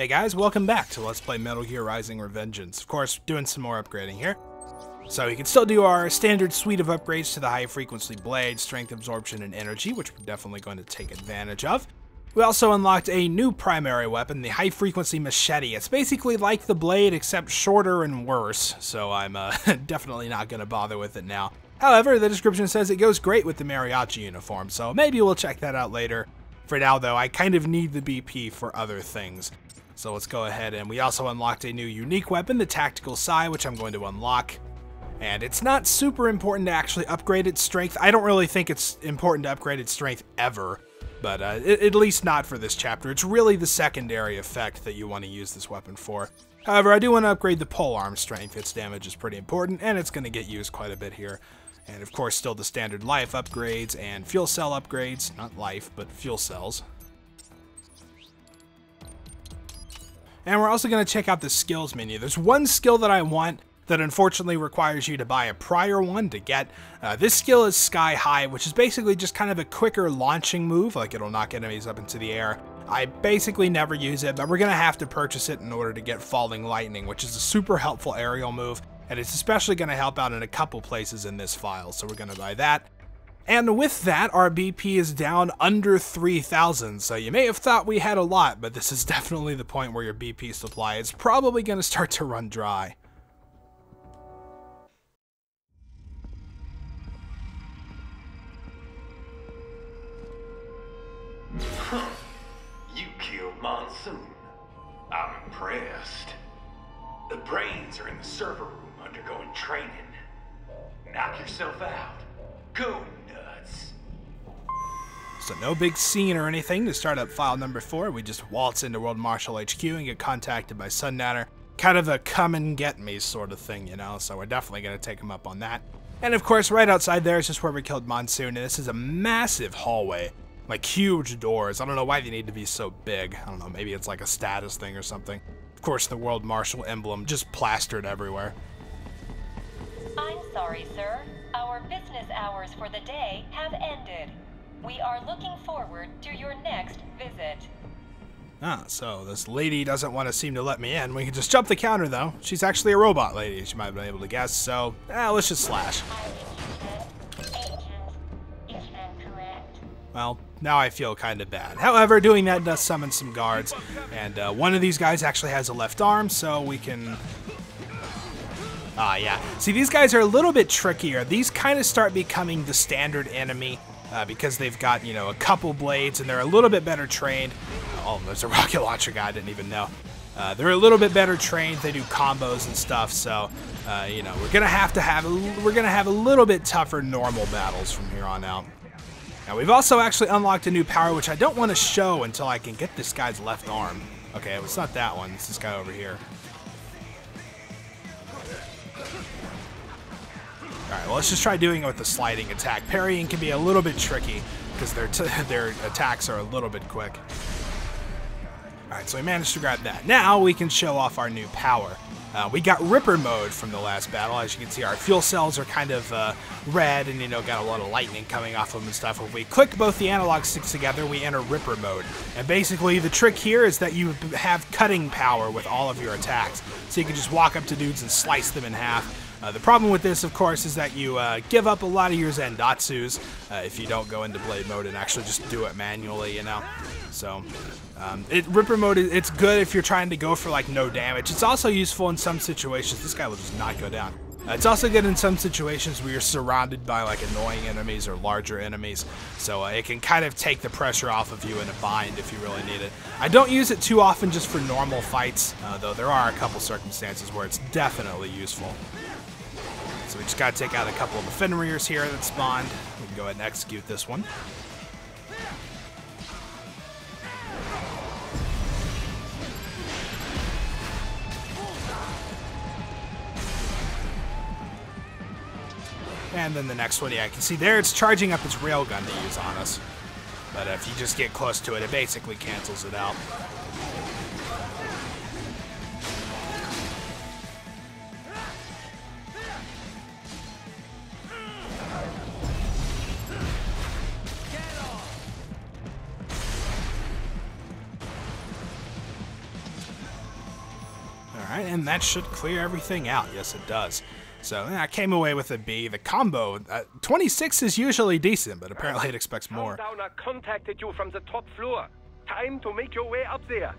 Hey guys, welcome back to Let's Play Metal Gear Rising: Revengeance. Of course, doing some more upgrading here. So we can still do our standard suite of upgrades to the high frequency blade, strength absorption, and energy, which we're definitely going to take advantage of. We also unlocked a new primary weapon, the high frequency machete. It's basically like the blade, except shorter and worse, so I'm definitely not going to bother with it now. However, the description says it goes great with the mariachi uniform, so maybe we'll check that out later. For now, though, I kind of need the BP for other things. So let's go ahead, and we also unlocked a new unique weapon, the Tactical Sai, which I'm going to unlock. And it's not super important to actually upgrade its strength. I don't really think it's important to upgrade its strength ever, but at least not for this chapter. It's really the secondary effect that you want to use this weapon for. However, I do want to upgrade the polearm strength. Its damage is pretty important, and it's going to get used quite a bit here. And of course, still the standard life upgrades and fuel cell upgrades. Not life, but fuel cells. And we're also going to check out the skills menu. There's one skill that I want that unfortunately requires you to buy a prior one to get. This skill is Sky High, which is basically just kind of a quicker launching move, like it'll knock enemies up into the air. I basically never use it, but we're going to have to purchase it in order to get Falling Lightning, which is a super helpful aerial move, and it's especially going to help out in a couple places in this file, so we're going to buy that. And with that, our BP is down under 3,000, so you may have thought we had a lot, but this is definitely the point where your BP supply is probably going to start to run dry. You killed Monsoon. I'm impressed. The brains are in the server room undergoing training. Knock yourself out. Go nuts. So no big scene or anything to start up file number 4. We just waltz into World Marshal HQ and get contacted by Sundanner. Kind of a come and get me sort of thing, you know, so we're definitely going to take him up on that. And of course, right outside there is just where we killed Monsoon, and this is a massive hallway. Like huge doors. I don't know why they need to be so big. I don't know, maybe it's like a status thing or something. Of course, the World Marshal emblem just plastered everywhere. I'm sorry, sir. Our business hours for the day have ended. We are looking forward to your next visit. Ah, so this lady doesn't want to seem to let me in. We can just jump the counter, though. She's actually a robot lady, as you might have been able to guess, so let's just slash. Well, now I feel kind of bad. However, doing that does summon some guards, and one of these guys actually has a left arm, so we can... yeah. See, these guys are a little bit trickier. These kind of start becoming the standard enemy because they've got, you know, a couple blades, and they're a little bit better trained. Oh, there's a rocket launcher guy I didn't even know. They're a little bit better trained. They do combos and stuff, so you know, we're gonna have a little bit tougher normal battles from here on out. Now, we've also actually unlocked a new power, which I don't want to show until I can get this guy's left arm. Okay, it's not that one. It's this guy over here. Alright, well, let's just try doing it with the sliding attack. Parrying can be a little bit tricky, because their attacks are a little bit quick. Alright, so we managed to grab that. Now we can show off our new power. We got Ripper mode from the last battle. As you can see, our fuel cells are kind of red and, you know, got a lot of lightning coming off them and stuff. If we click both the analog sticks together, we enter Ripper mode. And basically, the trick here is that you have cutting power with all of your attacks. So you can just walk up to dudes and slice them in half. The problem with this, of course, is that you give up a lot of your Zendatsus if you don't go into Blade mode and actually just do it manually, you know? So, Ripper mode, it's good if you're trying to go for, like, no damage. It's also useful in some situations. This guy will just not go down. It's also good in some situations where you're surrounded by, like, annoying enemies or larger enemies. So it can kind of take the pressure off of you in a bind if you really need it. I don't use it too often just for normal fights, though there are a couple circumstances where it's definitely useful. So we just gotta take out a couple of the Fenrir's here that spawned. We can go ahead and execute this one. And then the next one, yeah, you can see there it's charging up its railgun to use on us. But if you just get close to it, it basically cancels it out. Alright, and that should clear everything out. Yes, it does. So I came away with a B. The combo, 26 is usually decent, but apparently it expects more. Sundowner contacted you from the top floor. Time to make your way up there.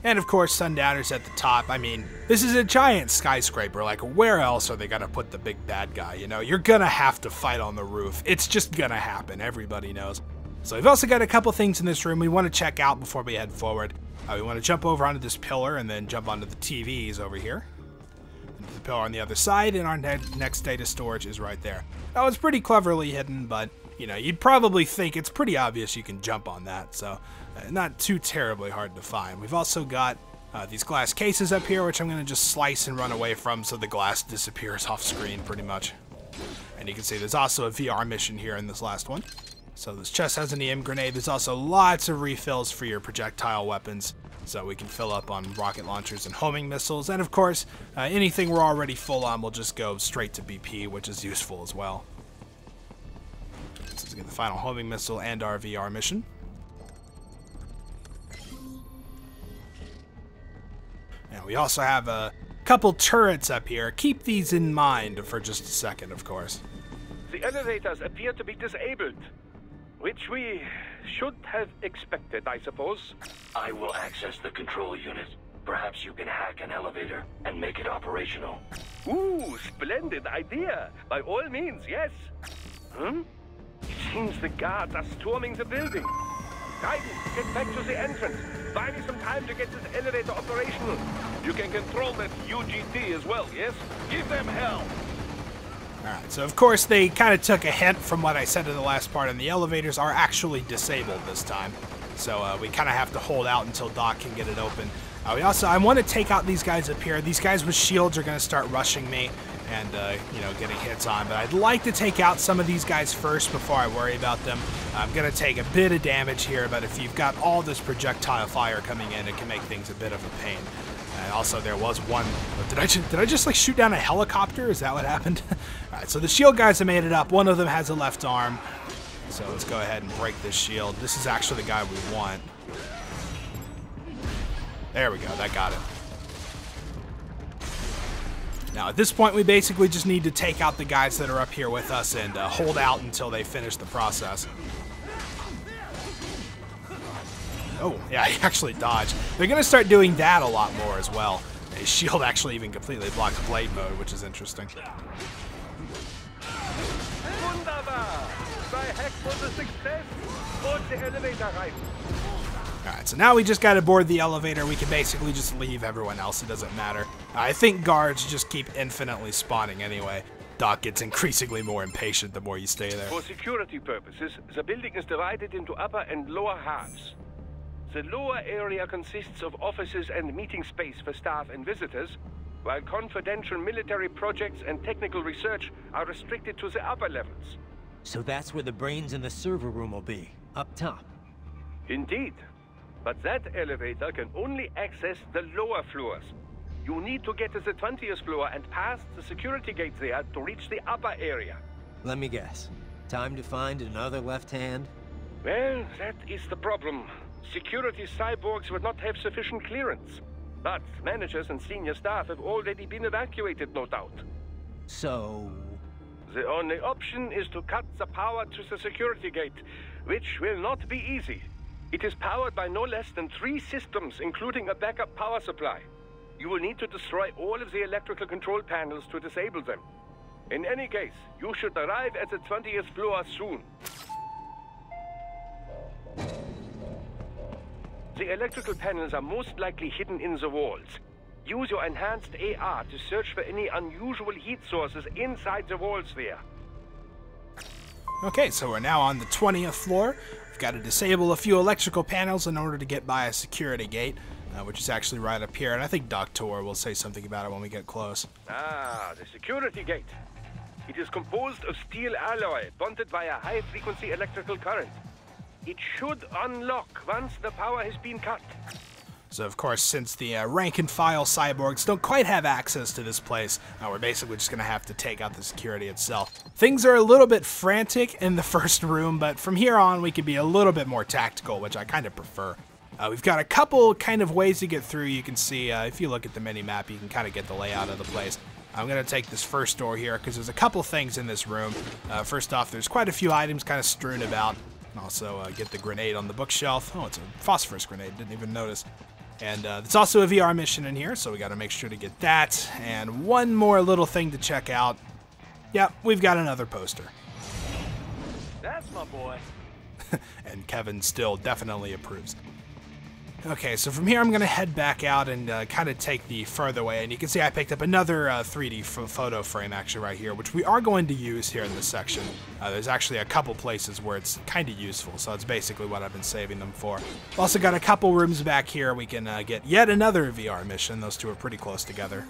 And of course, Sundowner's at the top. I mean, this is a giant skyscraper. Like, where else are they gonna put the big bad guy? You know, you're gonna have to fight on the roof. It's just gonna happen. Everybody knows. So we've also got a couple things in this room we want to check out before we head forward. We want to jump over onto this pillar and then jump onto the TVs over here. The pillar on the other side, and our next data storage is right there. Oh, it's pretty cleverly hidden, but you know, you'd probably think it's pretty obvious you can jump on that, so not too terribly hard to find. We've also got these glass cases up here, which I'm going to just slice and run away from so the glass disappears off screen pretty much. And you can see there's also a VR mission here in this last one. So this chest has an EM grenade. There's also lots of refills for your projectile weapons, so we can fill up on rocket launchers and homing missiles. And of course, anything we're already full on will just go straight to BP, which is useful as well. So let's get the final homing missile and our VR mission. And we also have a couple turrets up here. Keep these in mind for just a second, of course. The elevators appear to be disabled, which we should have expected, I suppose. I will access the control unit. Perhaps you can hack an elevator and make it operational. Ooh, splendid idea. By all means, yes. It seems the guards are storming the building. Raiden, get back to the entrance. Buy me some time to get this elevator operational. You can control that UGT as well, yes? Give them hell. Alright, so of course they kind of took a hint from what I said in the last part, and the elevators are actually disabled this time. So we kind of have to hold out until Doc can get it open. I want to take out these guys up here. These guys with shields are going to start rushing me and, you know, getting hits on. But I'd like to take out some of these guys first before I worry about them. I'm going to take a bit of damage here, but if you've got all this projectile fire coming in, it can make things a bit of a pain. And also there was one... Did I just like shoot down a helicopter? Is that what happened? Alright, so the shield guys have made it up. One of them has a left arm. So let's go ahead and break this shield. This is actually the guy we want. There we go, that got it. Now at this point we basically just need to take out the guys that are up here with us and hold out until they finish the process. Oh, yeah, he actually dodged. They're going to start doing that a lot more as well. His shield actually even completely blocks blade mode, which is interesting. Wunderbar! Sei Heck for the success. Board the elevator right. Alright, so now we just gotta board the elevator. We can basically just leave everyone else. It doesn't matter. I think guards just keep infinitely spawning anyway. Doc gets increasingly more impatient the more you stay there. For security purposes, the building is divided into upper and lower halves. The lower area consists of offices and meeting space for staff and visitors, while confidential military projects and technical research are restricted to the upper levels. So that's where the brains in the server room will be, up top. Indeed. But that elevator can only access the lower floors. You need to get to the 20th floor and pass the security gate there to reach the upper area. Let me guess. Time to find another left hand? Well, that is the problem. Security cyborgs would not have sufficient clearance. But managers and senior staff have already been evacuated, no doubt. So... The only option is to cut the power to the security gate, which will not be easy. It is powered by no less than 3 systems, including a backup power supply. You will need to destroy all of the electrical control panels to disable them. In any case, you should arrive at the 20th floor soon. The electrical panels are most likely hidden in the walls. Use your enhanced AR to search for any unusual heat sources inside the walls there. Okay, so we're now on the 20th floor. We've got to disable a few electrical panels in order to get by a security gate, which is actually right up here. And I think Dr. will say something about it when we get close. Ah, the security gate. It is composed of steel alloy bonded by a high-frequency electrical current. It should unlock once the power has been cut. So, of course, since the rank-and-file cyborgs don't quite have access to this place, we're basically just going to have to take out the security itself. Things are a little bit frantic in the first room, but from here on we can be a little bit more tactical, which I kind of prefer. We've got a couple kind of ways to get through. You can see, if you look at the mini-map, you can kind of get the layout of the place. I'm going to take this first door here because there's a couple things in this room. First off, there's quite a few items kind of strewn about. And also get the grenade on the bookshelf. Oh, it's a phosphorus grenade. Didn't even notice. And there's also a VR mission in here, so we got to make sure to get that. And one more little thing to check out. Yep, we've got another poster. That's my boy. And Kevin still definitely approves. Okay, so from here I'm going to head back out and kind of take the further way. And you can see I picked up another 3D photo frame actually right here, which we are going to use here in this section. There's actually a couple places where it's kind of useful, so it's basically what I've been saving them for. Also got a couple rooms back here we can get yet another VR mission. Those two are pretty close together.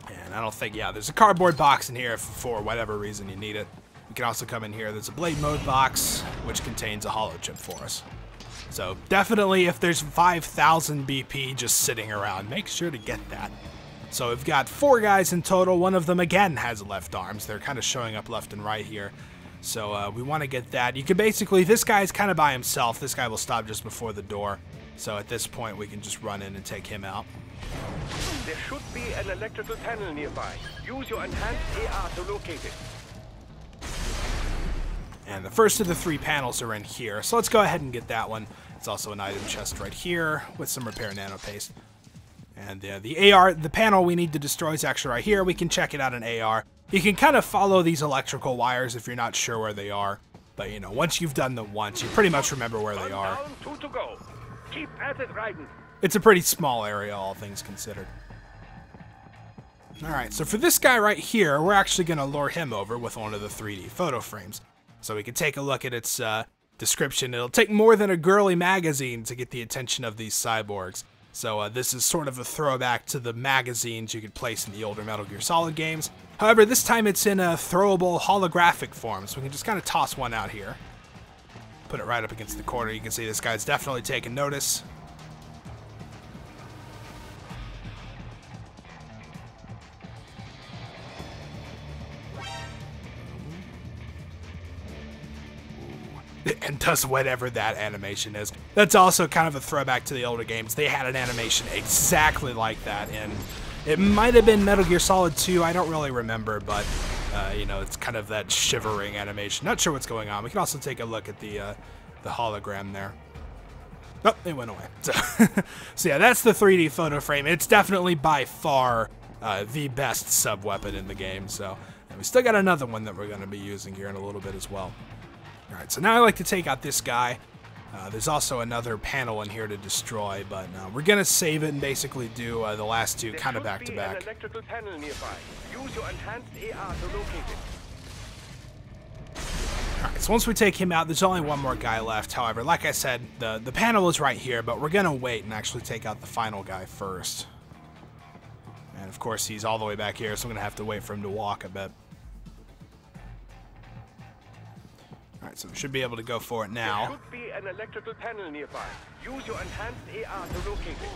And I don't think, yeah, there's a cardboard box in here if for whatever reason you need it. You can also come in here. There's a blade mode box, which contains a holo chip for us. So definitely if there's 5,000 BP just sitting around, make sure to get that. So we've got 4 guys in total. One of them again has left arms. They're kind of showing up left and right here. So we want to get that. You can basically, this guy's kind of by himself. This guy will stop just before the door. So at this point we can just run in and take him out. There should be an electrical panel nearby. Use your enhanced AR to locate it. And the first of the 3 panels are in here, so let's go ahead and get that one. It's also an item chest right here with some repair nano paste. And the panel we need to destroy is actually right here. We can check it out in AR. You can kind of follow these electrical wires if you're not sure where they are. But, you know, once you've done them once, you pretty much remember where they are. Down, 2 to go. Keep at it, Raiden. It's a pretty small area, all things considered. Alright, so for this guy right here, we're actually going to lure him over with one of the 3D photo frames. So we can take a look at its description. It'll take more than a girly magazine to get the attention of these cyborgs. So this is sort of a throwback to the magazines you could place in the older Metal Gear Solid games. However, this time it's in a throwable holographic form, so we can just kind of toss one out here. Put it right up against the corner. You can see this guy's definitely taking notice. And does whatever that animation is. That's also kind of a throwback to the older games. They had an animation exactly like that, and it might have been Metal Gear Solid 2, I don't really remember, but, you know, it's kind of that shivering animation. Not sure what's going on. We can also take a look at the hologram there. Oh, it went away. So yeah, that's the 3D photo frame. It's definitely by far the best sub-weapon in the game, so and we still got another one that we're going to be using here in a little bit as well. Alright, so now I like to take out this guy. There's also another panel in here to destroy, but we're going to save it and basically do the last 2 kind of back to back. An electrical panel nearby. Use your enhanced AR to locate it. Alright, so once we take him out, there's only one more guy left. However, like I said, the panel is right here, but we're going to wait and actually take out the final guy first. And of course, he's all the way back here, so I'm going to have to wait for him to walk a bit. Alright, so we should be able to go for it now. There should be an electrical panel nearby. Use your enhanced AR to locate it.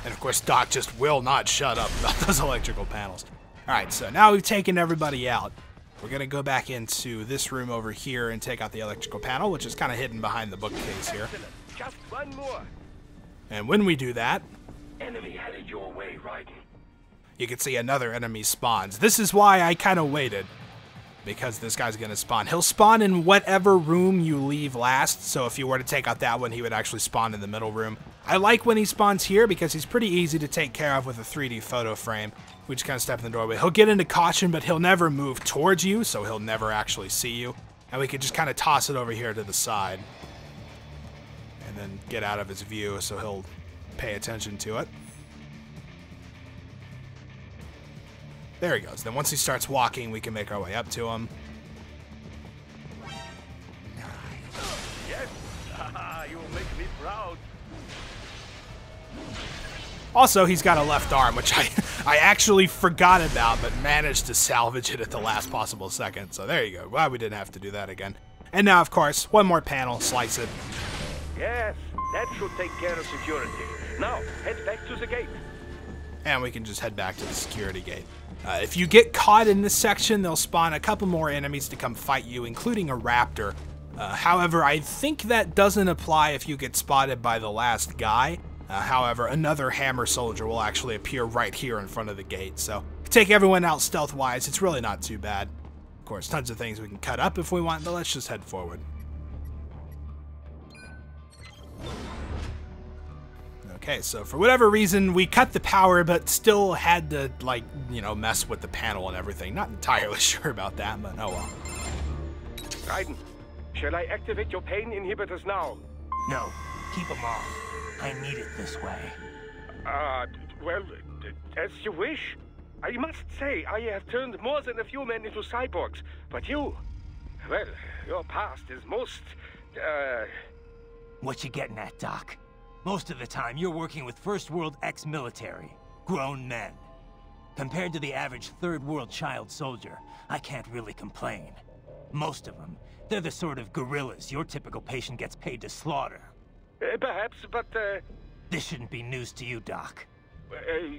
And of course, Doc just will not shut up about those electrical panels. Alright, so now we've taken everybody out. We're going to go back into this room over here and take out the electrical panel, which is kind of hidden behind the bookcase here. Just one more. And when we do that, Enemy headed your way, Raiden. you can see another enemy spawns. This is why I kind of waited, because this guy's going to spawn. He'll spawn in whatever room you leave last, so if you were to take out that one, he would actually spawn in the middle room. I like when he spawns here because he's pretty easy to take care of with a 3D photo frame. We just kind of step in the doorway. He'll get into caution, but he'll never move towards you, so he'll never actually see you. And we could just kind of toss it over here to the side. And then get out of his view, so he'll pay attention to it. There he goes. Then once he starts walking, we can make our way up to him. Yes. You will make me proud. Also, he's got a left arm, which I actually forgot about, but managed to salvage it at the last possible second. So there you go. Glad we didn't have to do that again. And now, of course, one more panel. Slice it. Yes, that should take care of security. Now, head back to the gate. And we can just head back to the security gate. If you get caught in this section, they'll spawn a couple more enemies to come fight you, including a raptor. However, I think that doesn't apply if you get spotted by the last guy. However, another hammer soldier will actually appear right here in front of the gate. So, take everyone out stealth-wise, it's really not too bad. Of course, tons of things we can cut up if we want, but let's just head forward. Okay, so for whatever reason, we cut the power, but still had to, like, you know, mess with the panel and everything. Not entirely sure about that, but oh well. Raiden, shall I activate your pain inhibitors now? No, keep them off. I need it this way. Well, as you wish. I must say, I have turned more than a few men into cyborgs, but you, well, your past is most, What you getting at, Doc? Most of the time, you're working with First World ex-military, grown men. Compared to the average Third World child soldier, I can't really complain. Most of them, they're the sort of guerrillas your typical patient gets paid to slaughter. Perhaps, but, This shouldn't be news to you, Doc.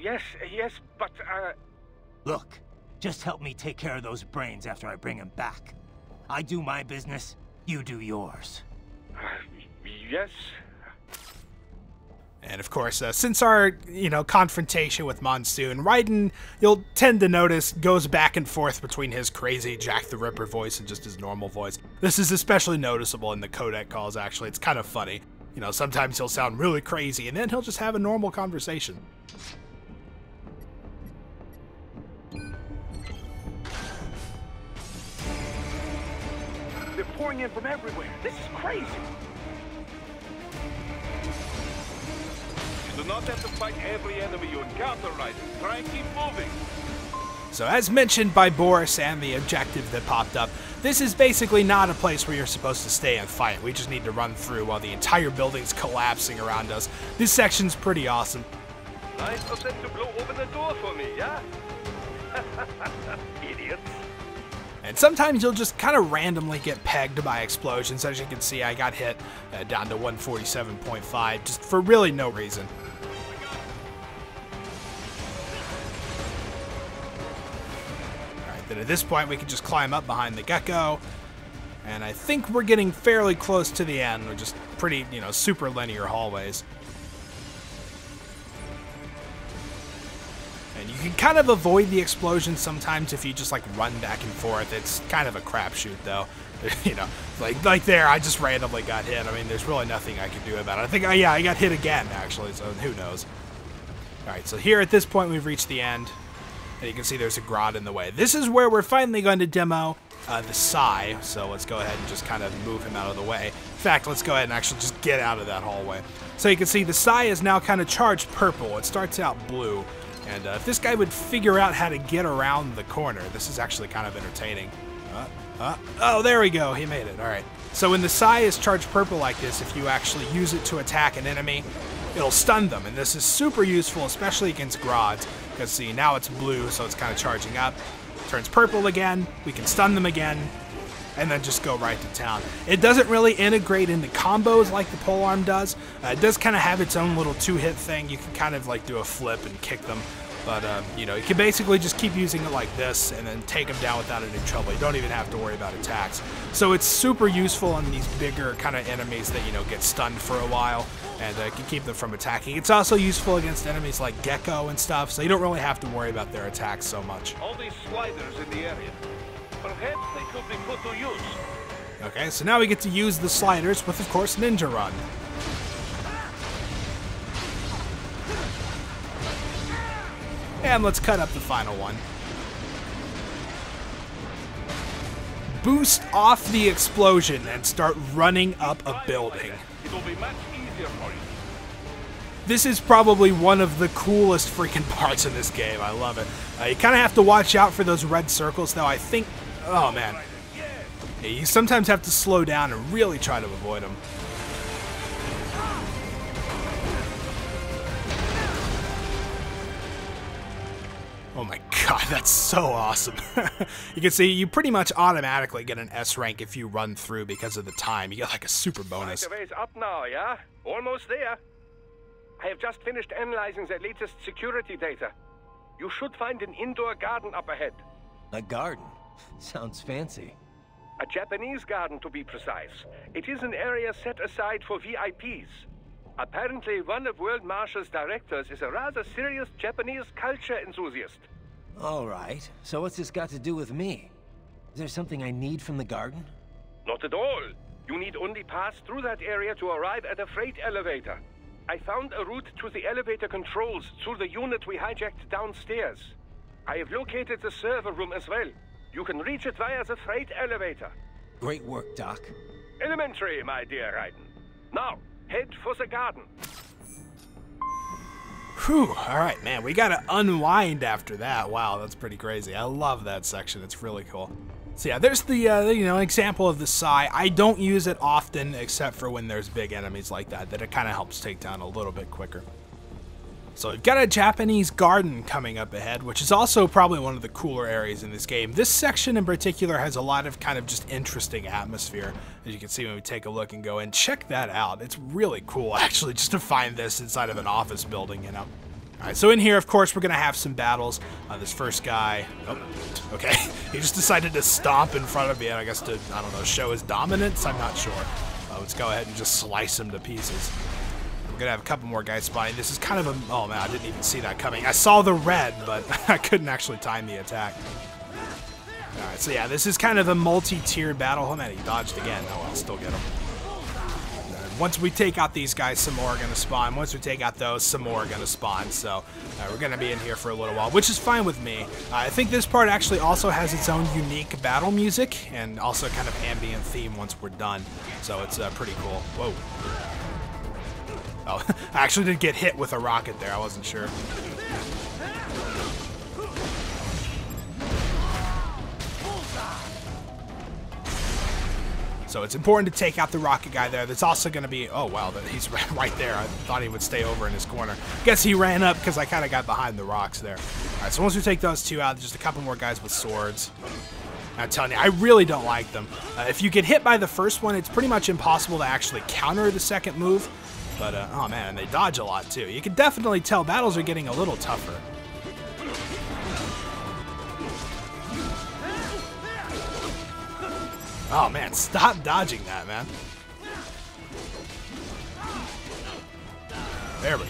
yes, but, Look, just help me take care of those brains after I bring them back. I do my business, you do yours. Yes. And of course, since our, you know, confrontation with Monsoon, Raiden, you'll tend to notice, goes back and forth between his crazy Jack the Ripper voice and just his normal voice. This is especially noticeable in the codec calls, actually. It's kind of funny. You know, sometimes he'll sound really crazy, and then he'll just have a normal conversation. They're pouring in from everywhere. This is crazy. You do not have to fight every enemy you encounter, Raiden. Try and keep moving. So as mentioned by Boris and the objective that popped up, this is basically not a place where you're supposed to stay and fight. We just need to run through while the entire building's collapsing around us. This section's pretty awesome. Nice of them to blow open the door for me, yeah? Idiots. And sometimes you'll just kind of randomly get pegged by explosions. As you can see, I got hit down to 147.5 just for really no reason. Alright, then at this point we can just climb up behind the gecko. And I think we're getting fairly close to the end. We're just pretty, you know, super linear hallways. And you can kind of avoid the explosions sometimes if you just like run back and forth. It's kind of a crapshoot though. You know, like there, I just randomly got hit. I mean, there's really nothing I can do about it. I think, yeah, I got hit again actually, so who knows. Alright, so here at this point we've reached the end. And you can see there's a grot in the way. This is where we're finally going to demo the Psy. So let's go ahead and just kind of move him out of the way. In fact, let's go ahead and actually just get out of that hallway. So you can see the Psy is now kind of charged purple. It starts out blue. And if this guy would figure out how to get around the corner, this is actually kind of entertaining. Oh, there we go. He made it. All right. So when the Psy is charged purple like this, if you actually use it to attack an enemy, it'll stun them. And this is super useful, especially against Grods. Because see, now it's blue, so it's kind of charging up. Turns purple again. We can stun them again. And then just go right to town. It doesn't really integrate into combos like the polearm does. It does kind of have its own little two-hit thing. You can kind of like do a flip and kick them. But, you know, you can basically just keep using it like this and then take them down without any trouble. You don't even have to worry about attacks. So it's super useful on these bigger kind of enemies that, you know, get stunned for a while. And can keep them from attacking. It's also useful against enemies like Gecko and stuff. So you don't really have to worry about their attacks so much. All these sliders in the area. Perhaps they could be put to use. Okay, so now we get to use the sliders with, of course, Ninja Run. And let's cut up the final one. Boost off the explosion and start running up a building. It'll be much easier for you. This is probably one of the coolest freaking parts of this game. I love it. You kind of have to watch out for those red circles, though. I think... Oh, man. Yeah, you sometimes have to slow down and really try to avoid them. Oh my god, that's so awesome. You can see you pretty much automatically get an S rank if you run through because of the time. You get like a super bonus. The way's up now, yeah? Almost there. I have just finished analyzing the latest security data. You should find an indoor garden up ahead. A garden? Sounds fancy. A Japanese garden, to be precise. It is an area set aside for VIPs. Apparently, one of World Marshal's directors is a rather serious Japanese culture enthusiast. All right. So what's this got to do with me? Is there something I need from the garden? Not at all. You need only pass through that area to arrive at a freight elevator. I found a route to the elevator controls through the unit we hijacked downstairs. I have located the server room as well. You can reach it via the freight elevator. Great work, Doc. Elementary, my dear Raiden. Now, head for the garden. Whew, alright, man, we gotta unwind after that. Wow, that's pretty crazy. I love that section, it's really cool. So yeah, there's the, example of the Sai. I don't use it often, except for when there's big enemies like that it kind of helps take down a little bit quicker. So we've got a Japanese garden coming up ahead, which is also probably one of the cooler areas in this game. This section in particular has a lot of kind of just interesting atmosphere, as you can see when we take a look and go in. Check that out. It's really cool, actually, just to find this inside of an office building, you know. Alright, so in here, of course, we're going to have some battles. This first guy, oh, okay, he just decided to stomp in front of me, and I guess to, I don't know, show his dominance? I'm not sure. Let's go ahead and just slice him to pieces. We're going to have a couple more guys spawning. This is kind of a... Oh, man, I didn't even see that coming. I saw the red, but I couldn't actually time the attack. Alright, so yeah, this is kind of a multi-tiered battle. Oh, man, he dodged again. Oh, I'll still get him. Once we take out these guys, some more are going to spawn. Once we take out those, some more are going to spawn. So we're going to be in here for a little while, which is fine with me. I think this part actually also has its own unique battle music and also kind of ambient theme once we're done. So it's pretty cool. Whoa. Oh, I actually did get hit with a rocket there. I wasn't sure. So it's important to take out the rocket guy there. There's also going to be... Oh, wow, he's right there. I thought he would stay over in his corner. Guess he ran up because I kind of got behind the rocks there. All right, so once we take those two out, just a couple more guys with swords. I'm telling you, I really don't like them. If you get hit by the first one, it's pretty much impossible to actually counter the second move. But, oh man, and they dodge a lot too. You can definitely tell battles are getting a little tougher. Oh man, stop dodging that, man. There we go.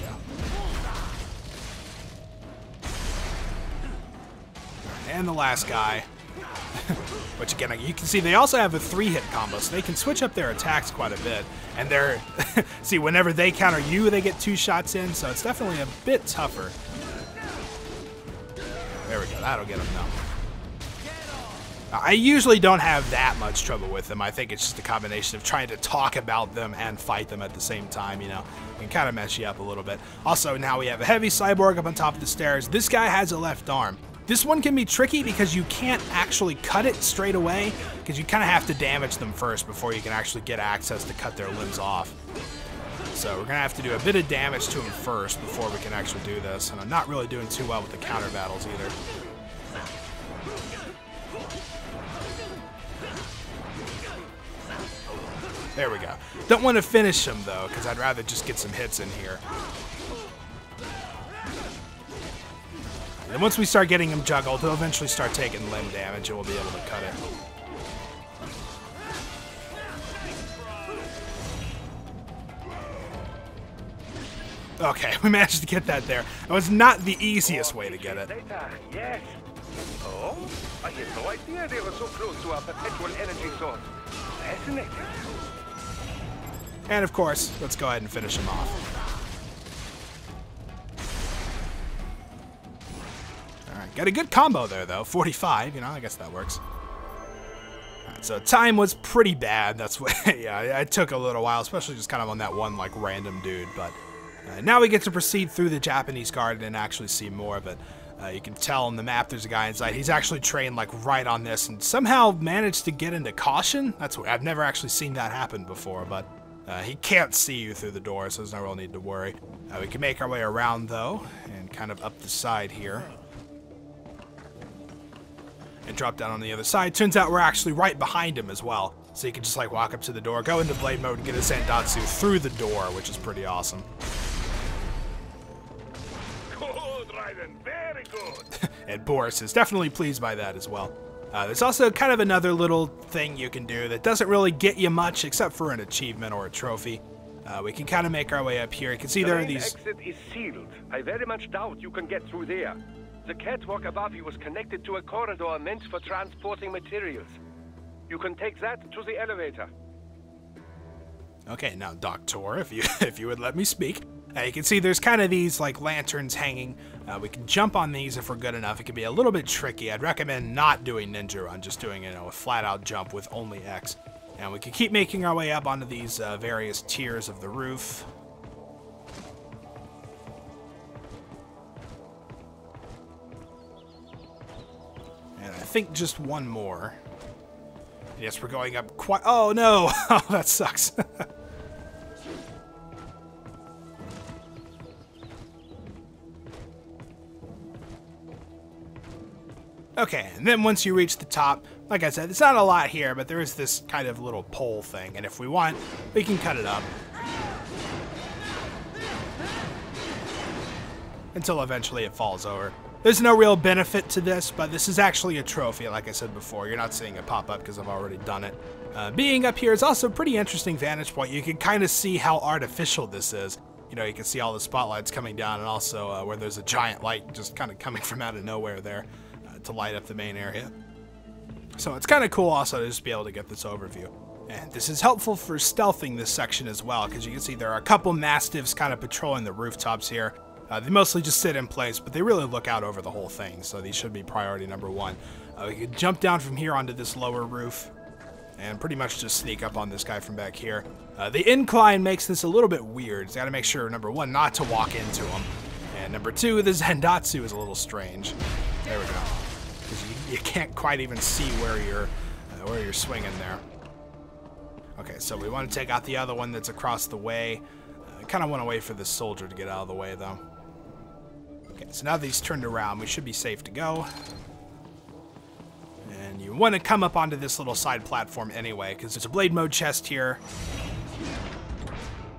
And the last guy. Which again, you can see they also have a 3-hit combo, so they can switch up their attacks quite a bit. And they're, see, whenever they counter you, they get 2 shots in, so it's definitely a bit tougher. There we go, that'll get them now. I usually don't have that much trouble with them. I think it's just a combination of trying to talk about them and fight them at the same time, you know. It can kind of mess you up a little bit. Also, now we have a heavy cyborg up on top of the stairs. This guy has a left arm. This one can be tricky because you can't actually cut it straight away, because you kind of have to damage them first before you can actually get access to cut their limbs off. So we're going to have to do a bit of damage to them first before we can actually do this, and I'm not really doing too well with the counter battles either. There we go. Don't want to finish him though, because I'd rather just get some hits in here. And once we start getting him juggled, he'll eventually start taking limb damage and we'll be able to cut it. Okay, we managed to get that there. It was not the easiest way to get it. Yes. Oh, I had no idea they were so close to our perpetual energy source. Fascinating. And of course, let's go ahead and finish him off. Alright, got a good combo there though. 45, you know, I guess that works. Alright, so time was pretty bad. That's what, yeah, it took a little while, especially just kind of on that one, like, random dude. But now we get to proceed through the Japanese garden and actually see more of it. You can tell on the map there's a guy inside. He's actually trained like right on this and somehow managed to get into caution. That's what I've never actually seen that happen before, but he can't see you through the door, so there's no real need to worry. We can make our way around though and kind of up the side here and drop down on the other side. Turns out we're actually right behind him as well, so you can just like walk up to the door, go into blade mode, and get a Zandatsu through the door, which is pretty awesome. Good, Raiden, very good. And Boris is definitely pleased by that as well. There's also kind of another little thing you can do that doesn't really get you much except for an achievement or a trophy. We can kind of make our way up here. You can see there are these... The exit is sealed. I very much doubt you can get through there. The catwalk above you was connected to a corridor meant for transporting materials. You can take that to the elevator. Okay, now, Doctor, if you would let me speak. You can see there's kind of these, like, lanterns hanging. We can jump on these if we're good enough. It can be a little bit tricky. I'd recommend not doing Ninja Run, just doing, a flat-out jump with only X. And we can keep making our way up onto these various tiers of the roof. And I think just one more. Yes, we're going up quite... Oh, no! Oh, that sucks. Okay, and then once you reach the top, like I said, it's not a lot here, but there is this kind of little pole thing, and if we want, we can cut it up. Until eventually it falls over. There's no real benefit to this, but this is actually a trophy, like I said before. You're not seeing it pop up because I've already done it. Being up here is also a pretty interesting vantage point. You can kind of see how artificial this is. You know, you can see all the spotlights coming down, and also where there's a giant light just kind of coming from out of nowhere there to light up the main area. So it's kind of cool also to just be able to get this overview. And this is helpful for stealthing this section as well, because you can see there are a couple mastiffs kind of patrolling the rooftops here. They mostly just sit in place, but they really look out over the whole thing, so these should be priority number one. We can jump down from here onto this lower roof and pretty much just sneak up on this guy from back here. The incline makes this a little bit weird. So you gotta make sure, number one, not to walk into him. And number two, the Zendatsu is a little strange. There we go. Because you can't quite even see where you're swinging there. Okay, so we want to take out the other one that's across the way. I kind of want to wait for this soldier to get out of the way, though. Okay, so now that he's turned around, we should be safe to go. And you want to come up onto this little side platform anyway, because there's a blade mode chest here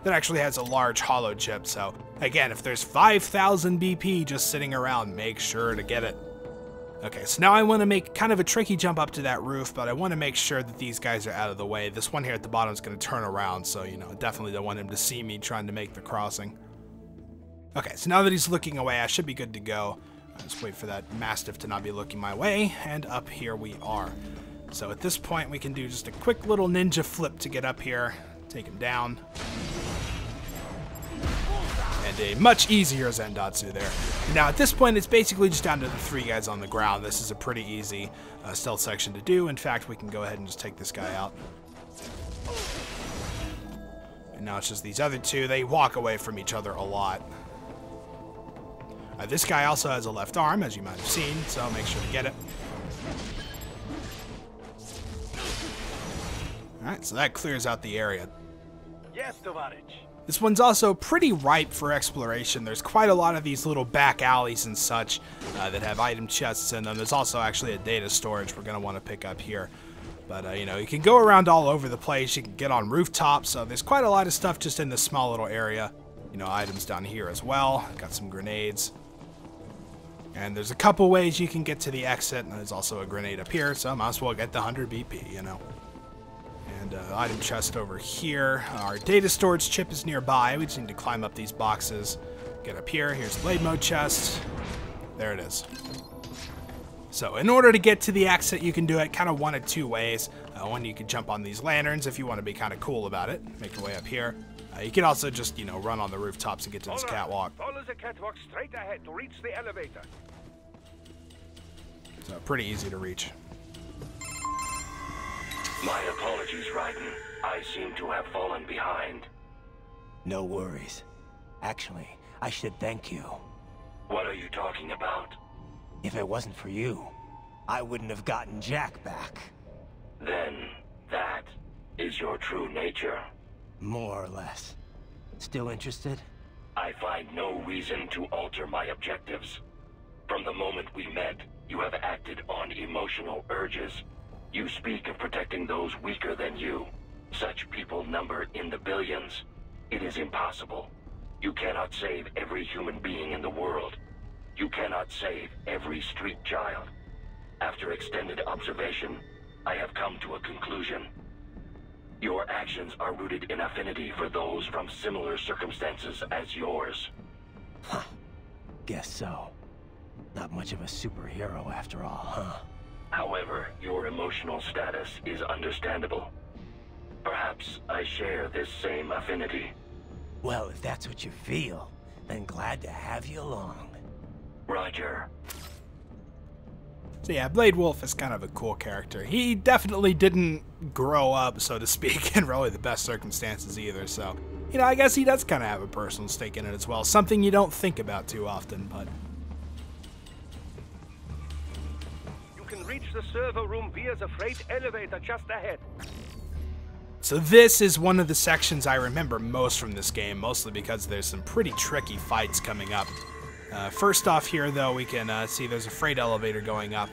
that actually has a large hollow chip. So, again, if there's 5,000 BP just sitting around, make sure to get it. Okay, so now I want to make kind of a tricky jump up to that roof, but I want to make sure that these guys are out of the way. This one here at the bottom is going to turn around, so, you know, definitely don't want him to see me trying to make the crossing. Okay, so now that he's looking away, I should be good to go. Just wait for that Mastiff to not be looking my way, and up here we are. So at this point, we can do just a quick little ninja flip to get up here, take him down. And a much easier Zendatsu there. Now at this point, it's basically just down to the three guys on the ground. This is a pretty easy stealth section to do. In fact, we can go ahead and just take this guy out. And now it's just these other two. They walk away from each other a lot. This guy also has a left arm, as you might have seen, so make sure to get it. Alright, so that clears out the area. Yes, Tovarich. This one's also pretty ripe for exploration. There's quite a lot of these little back alleys and such that have item chests in them. There's also actually a data storage we're going to want to pick up here. But, you know, you can go around all over the place. You can get on rooftops. So there's quite a lot of stuff just in this small little area. You know, items down here as well. Got some grenades. And there's a couple ways you can get to the exit. And there's also a grenade up here. So I might as well get the 100 BP, you know. And item chest over here. Our data storage chip is nearby. We just need to climb up these boxes. Get up here. Here's blade mode chest. There it is. So in order to get to the exit, you can do it kind of one of two ways. One, you can jump on these lanterns if you want to be kind of cool about it. Make your way up here. You can also just, you know, run on the rooftops and get to this catwalk. Follow the catwalk straight ahead to reach the elevator. So pretty easy to reach. My apologies, Raiden. I seem to have fallen behind. No worries. Actually, I should thank you. What are you talking about? If it wasn't for you, I wouldn't have gotten Jack back. Then, that is your true nature. More or less. Still interested? I find no reason to alter my objectives. From the moment we met, you have acted on emotional urges. You speak of protecting those weaker than you. Such people number in the billions. It is impossible. You cannot save every human being in the world. You cannot save every street child. After extended observation, I have come to a conclusion. Your actions are rooted in affinity for those from similar circumstances as yours. Huh. Guess so. Not much of a superhero after all, huh? However, your emotional status is understandable. Perhaps I share this same affinity. Well, if that's what you feel, then glad to have you along. Roger. So yeah, Blade Wolf is kind of a cool character. He definitely didn't grow up, so to speak, in really the best circumstances either, so... You know, I guess he does kind of have a personal stake in it as well. Something you don't think about too often, but... You can reach the server room via the freight elevator just ahead. So this is one of the sections I remember most from this game, mostly because there's some pretty tricky fights coming up. First off here, though, we can see there's a freight elevator going up.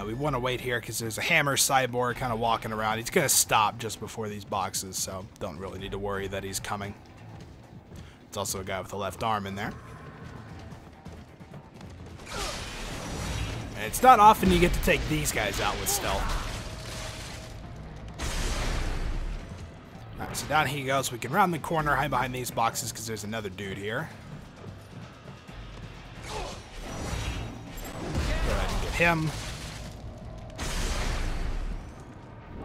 We want to wait here because there's a hammer cyborg kind of walking around. He's going to stop just before these boxes, so don't really need to worry that he's coming. There's also a guy with a left arm in there. And it's not often you get to take these guys out with stealth. Alright, so down he goes. We can round the corner, hide behind these boxes because there's another dude here. Go ahead and get him.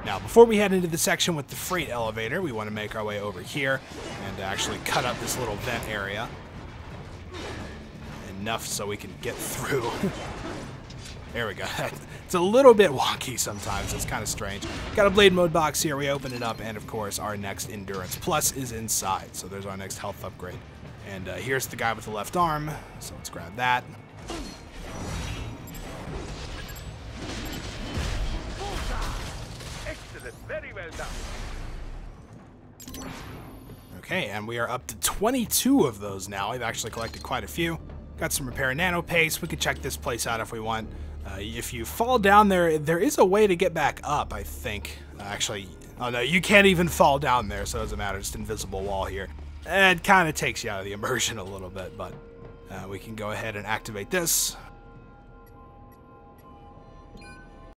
Now, before we head into the section with the freight elevator, we want to make our way over here and actually cut up this little vent area. Enough so we can get through. There we go. It's a little bit wonky sometimes. It's kind of strange. Got a blade mode box here. We open it up, and of course, our next Endurance Plus is inside. So there's our next health upgrade. And here's the guy with the left arm. So let's grab that. Excellent. Very well done. Okay, and we are up to 22 of those now. We've actually collected quite a few. Got some repair nano paste. We could check this place out if we want. If you fall down there, there is a way to get back up, I think. Actually, oh no, you can't even fall down there, so it doesn't matter. Just invisible wall here. It kind of takes you out of the immersion a little bit, but we can go ahead and activate this.